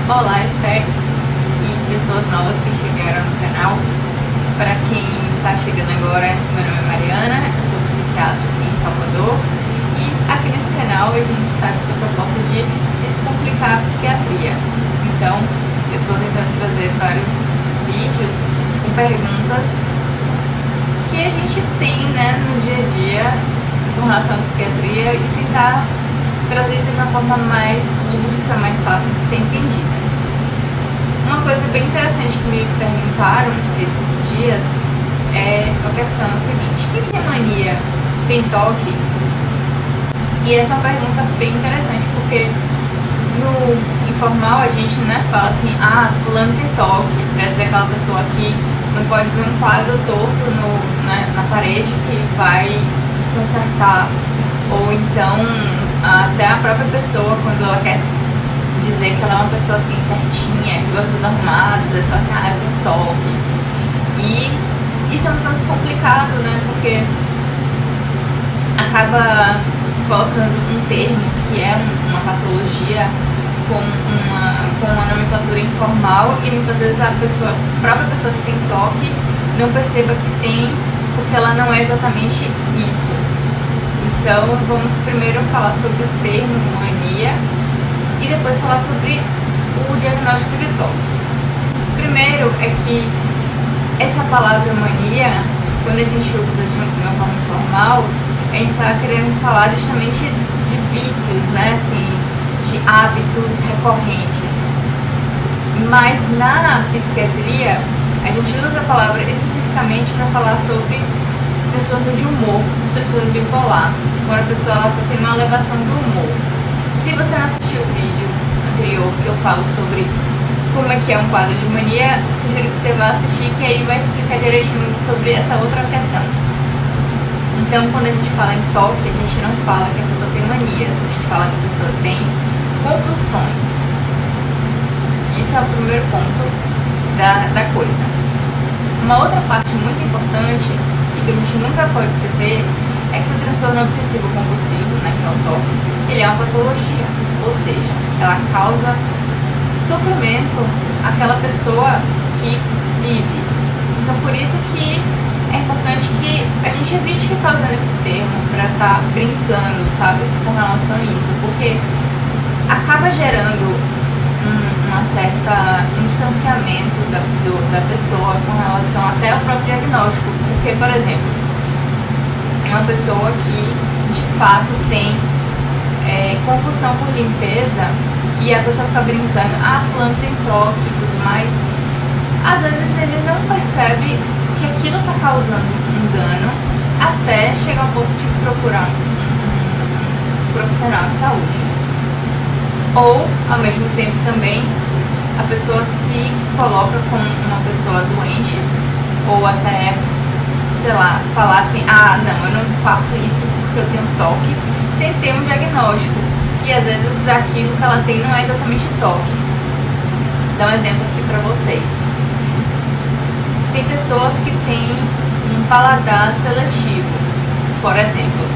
Olá, specs e pessoas novas que chegaram no canal. Para quem está chegando agora, meu nome é Mariana, eu sou psiquiatra em Salvador e aqui nesse canal a gente está com essa proposta de descomplicar a psiquiatria. Então, eu estou tentando trazer vários vídeos com perguntas que a gente tem, no dia a dia com relação à psiquiatria e tentar trazer isso de uma forma mais lúdica, mais fácil de ser entendida. Uma coisa bem interessante que me perguntaram esses dias é a questão seguinte: quem tem mania tem toque? E essa é uma pergunta bem interessante, porque no informal a gente fala assim, fulano tem toque, pra dizer aquela pessoa que não pode ver um quadro torto na parede que vai consertar, ou então até a própria pessoa, quando ela quer dizer que ela é uma pessoa assim certinha, que gosta de arrumado, ela fala assim, eu tenho toque. E isso é um tanto complicado, porque acaba colocando um termo que é uma patologia com uma nomenclatura informal, e muitas vezes a própria pessoa que tem toque não perceba que tem, porque ela não é exatamente isso. Então vamos primeiro falar sobre o termo mania e depois falar sobre o diagnóstico de toque. Primeiro é que essa palavra mania, quando a gente usa de uma forma informal, a gente está querendo falar justamente de vícios, de hábitos recorrentes. Mas na psiquiatria, a gente usa essa palavra especificamente para falar sobre transtorno de humor, transtorno bipolar, quando a pessoa está tendo uma elevação do humor. Se você não assistiu o vídeo anterior que eu falo sobre como é que é um quadro de mania, sugiro que você vá assistir, que aí vai explicar direitinho sobre essa outra questão. Então, quando a gente fala em toque, a gente não fala que a pessoa tem manias, a gente fala que a pessoa tem compulsões. Isso é o primeiro ponto da coisa. Uma outra parte muito importante e que a gente nunca pode esquecer é que o transtorno obsessivo compulsivo, que é o toque, ele é uma patologia, ou seja, ela causa sofrimento àquela pessoa que vive. Então, por isso que é importante que a gente evite ficar usando esse termo para estar brincando, com relação a isso, porque acaba gerando uma certa distanciamento da pessoa com relação até ao próprio diagnóstico. Porque, por exemplo, uma pessoa que de fato tem compulsão por limpeza e a pessoa fica brincando, fulano tem toque e tudo mais, às vezes ele não percebe que aquilo está causando um dano até chegar ao ponto de procurar um profissional de saúde. Ou, ao mesmo tempo também, a pessoa se coloca como uma pessoa doente, ou até, falar assim, não, eu não faço isso porque eu tenho toque, sem ter um diagnóstico. E às vezes aquilo que ela tem não é exatamente toque. Vou dar um exemplo aqui pra vocês. Tem pessoas que têm um paladar seletivo, por exemplo,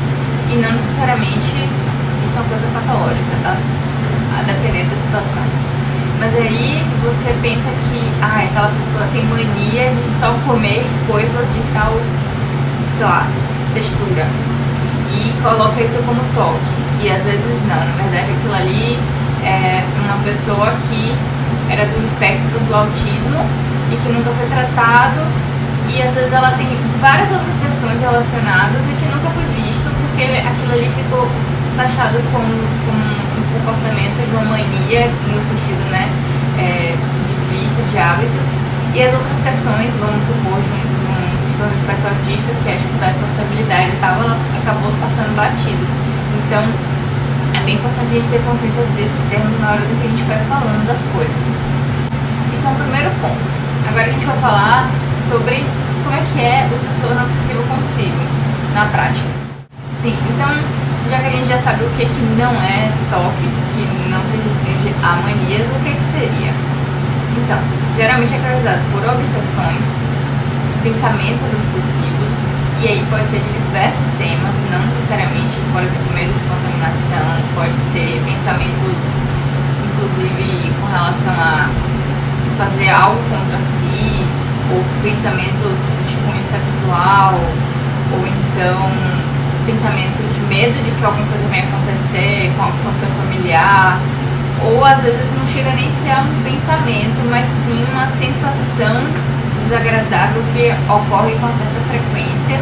e não necessariamente isso é uma coisa patológica, a depender da situação. Mas aí você pensa que aquela pessoa tem mania de só comer coisas de tal, textura, e coloca isso como toque. E às vezes não, na verdade aquilo ali é uma pessoa que era do espectro do autismo e que nunca foi tratado, e às vezes ela tem várias outras questões relacionadas e que nunca foi visto, porque aquilo ali ficou taxado como um comportamento de uma mania, no sentido de vício, de hábito, e as outras questões, vamos supor, de um transtorno do espectro autista, que é a dificuldade de sociabilidade e tal, ela acabou passando batido. Então é bem importante a gente ter consciência desses termos na hora do que a gente vai falando das coisas. Isso é o primeiro ponto. Agora a gente vai falar sobre como é que é o transtorno obsessivo compulsivo na prática. Sim, então, já que a gente já sabe o que não é toque, que não se restringe a manias, o que seria? Então, geralmente é caracterizado por obsessões, pensamentos obsessivos, e aí pode ser de diversos temas, não necessariamente, por exemplo, medo de contaminação, pode ser pensamentos, inclusive com relação a fazer algo contra si, ou pensamentos de cunho sexual, ou então pensamento de medo de que alguma coisa venha acontecer com seu familiar, ou às vezes não chega nem a ser um pensamento, mas sim uma sensação desagradável que ocorre com certa frequência,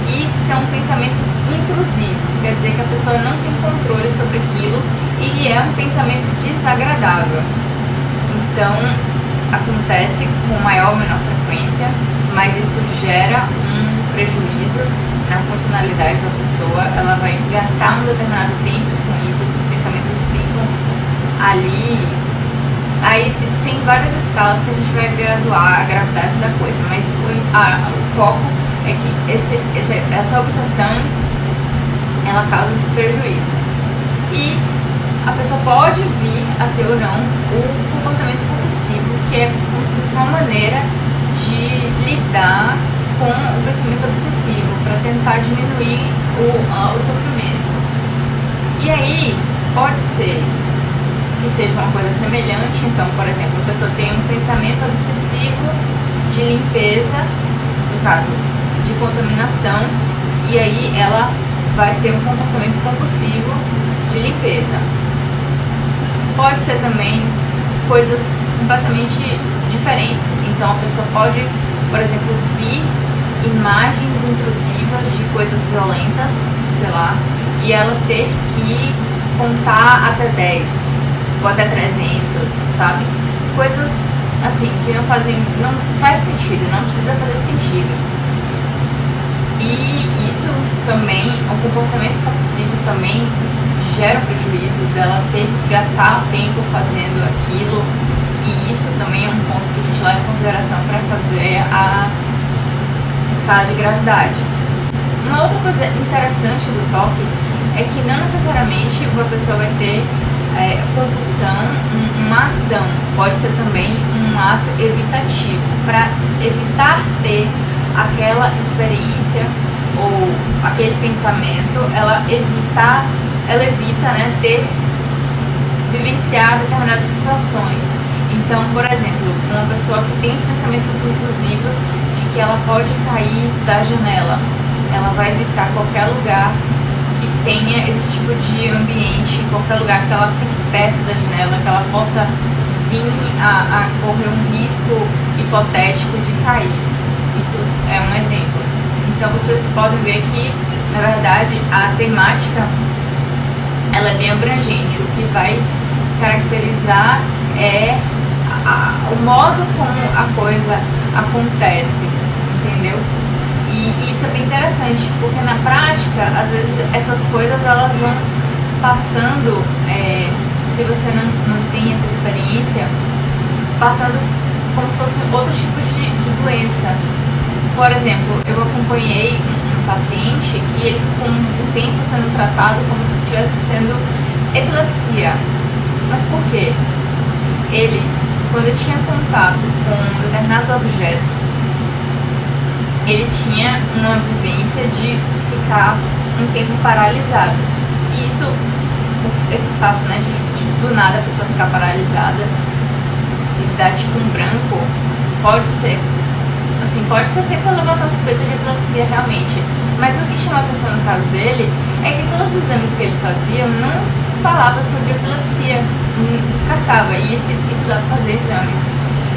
e são pensamentos intrusivos, quer dizer que a pessoa não tem controle sobre aquilo e é um pensamento desagradável. Então acontece com maior ou menor frequência, mas isso gera um prejuízo na funcionalidade da pessoa. Ela vai gastar um determinado tempo com isso, esses pensamentos ficam ali. Aí tem várias escalas que a gente vai graduar a gravidade da coisa, mas o foco é que essa obsessão ela causa esse prejuízo. E a pessoa pode vir a ter ou não o comportamento compulsivo, que é como se fosse uma maneira de lidar com o pensamento obsessivo, para tentar diminuir o sofrimento. E aí pode ser que seja uma coisa semelhante. Então, por exemplo, a pessoa tem um pensamento obsessivo de limpeza, no caso de contaminação, e aí ela vai ter um comportamento compulsivo de limpeza. Pode ser também coisas completamente diferentes. Então a pessoa pode, por exemplo, vir imagens intrusivas de coisas violentas, sei lá, e ela ter que contar até 10 ou até 300, sabe? Coisas assim que não faz sentido, não precisa fazer sentido. E isso também, o comportamento compulsivo também gera um prejuízo dela ter que gastar tempo fazendo aquilo, e isso também é um ponto que a gente leva em consideração para fazer a escala de gravidade. Uma outra coisa interessante do toque é que não necessariamente uma pessoa vai ter compulsão, uma ação, pode ser também um ato evitativo, para evitar ter aquela experiência ou aquele pensamento, ela evita, né, ter vivenciado determinadas situações. Então, por exemplo, uma pessoa que tem os pensamentos intrusivos de que ela pode cair da janela, ela vai evitar qualquer lugar que tenha esse tipo de ambiente, qualquer lugar que ela fique perto da janela, que ela possa vir a correr um risco hipotético de cair. Isso é um exemplo. Então vocês podem ver que, na verdade, a temática ela é bem abrangente. O que vai caracterizar é o modo como a coisa acontece, entendeu? E isso é bem interessante, porque na prática, às vezes, essas coisas elas vão passando, se você não tem essa experiência, passando como se fosse outro tipo de doença. Por exemplo, eu acompanhei um paciente que ele ficou um tempo sendo tratado como se estivesse tendo epilepsia. Mas por quê? Ele, quando ele tinha contato com determinados objetos, ele tinha uma vivência de ficar um tempo paralisado. E isso, esse fato, né, de do nada a pessoa ficar paralisada e dar tipo um branco, pode ser feito levantar suspeita de epilepsia realmente. Mas o que chama a atenção no caso dele é que todos os exames que ele fazia não falava sobre epilepsia, descartava, e isso dá pra fazer exame.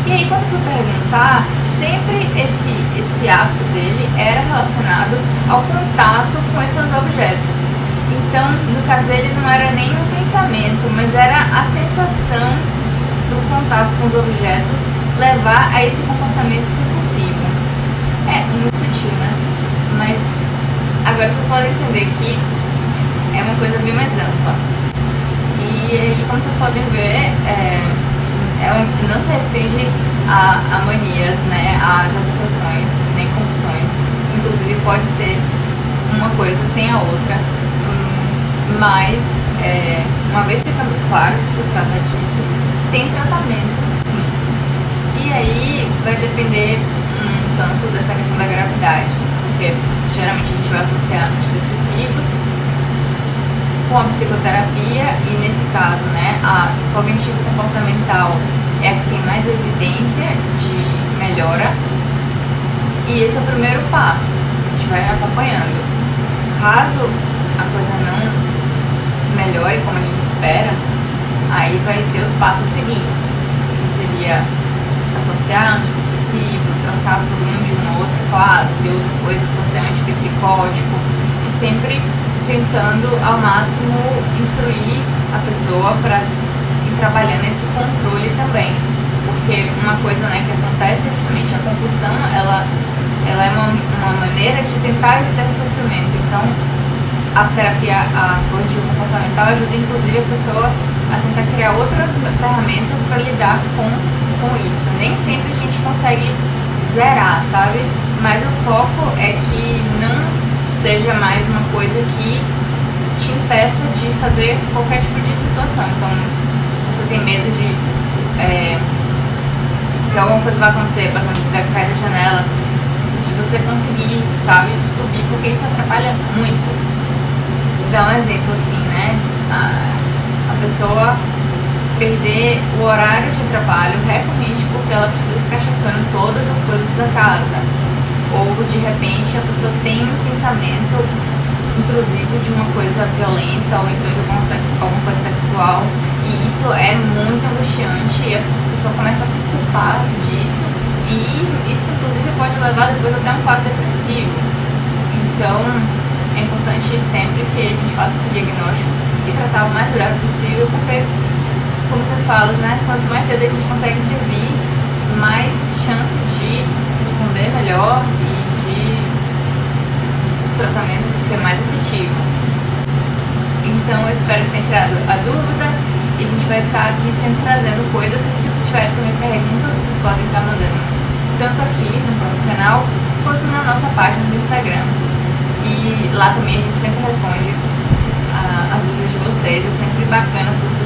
E aí, quando fui perguntar, sempre esse ato dele era relacionado ao contato com esses objetos. Então, no caso dele, não era nem um pensamento, mas era a sensação do contato com os objetos levar a esse comportamento compulsivo. É muito sutil, né? Mas agora vocês podem entender que é uma coisa bem mais ampla. E como vocês podem ver, não se restringe a manias, né, às obsessões, nem compulsões. Inclusive pode ter uma coisa sem a outra, mas uma vez ficando claro que se trata disso, tem tratamento sim. E aí vai depender tanto dessa questão da gravidade, porque geralmente a gente vai associar antidepressivos com a psicoterapia, e nesse caso, né, a cognitivo-comportamental é a que tem mais mais evidência de melhora. E esse é o primeiro passo. A gente vai acompanhando. Caso a coisa não melhore como a gente espera, aí vai ter os passos seguintes, que seria associar antidepressivo, trocar por um de uma outra classe, ou depois associar antipsicótico, e sempre tentando ao máximo instruir a pessoa para ir trabalhando esse controle também. Porque uma coisa, né, que acontece é justamente a compulsão, ela é uma maneira de tentar evitar esse sofrimento. Então, a terapia cognitivo-comportamental ajuda inclusive a pessoa a tentar criar outras ferramentas para lidar com isso. Nem sempre a gente consegue zerar, sabe? Mas o foco é que não seja mais uma coisa que te impeça de fazer qualquer tipo de situação. Então, se você tem medo de que alguma coisa vai acontecer, por exemplo, vai cair da janela, de você conseguir, sabe, subir, porque isso atrapalha muito. Dar um exemplo assim, né? A pessoa perder o horário de trabalho recorrente porque ela precisa ficar checando todas as coisas da casa. Ou de repente a pessoa tem um pensamento intrusivo de uma coisa violenta ou então de alguma coisa sexual. E isso é muito angustiante e a pessoa começa a se culpar disso. E isso inclusive pode levar depois até um quadro depressivo. Então é importante sempre que a gente faça esse diagnóstico e tratar o mais breve possível, porque, como você fala, né, quanto mais cedo a gente consegue intervir, mais chance de responder melhor e de o tratamento ser mais efetivo. Então eu espero que tenha tirado a dúvida e a gente vai estar aqui sempre trazendo coisas. E se vocês tiverem também perguntas, vocês podem estar mandando tanto aqui no próprio canal quanto na nossa página do Instagram. E lá também a gente sempre responde as dúvidas de vocês. É sempre bacana se vocês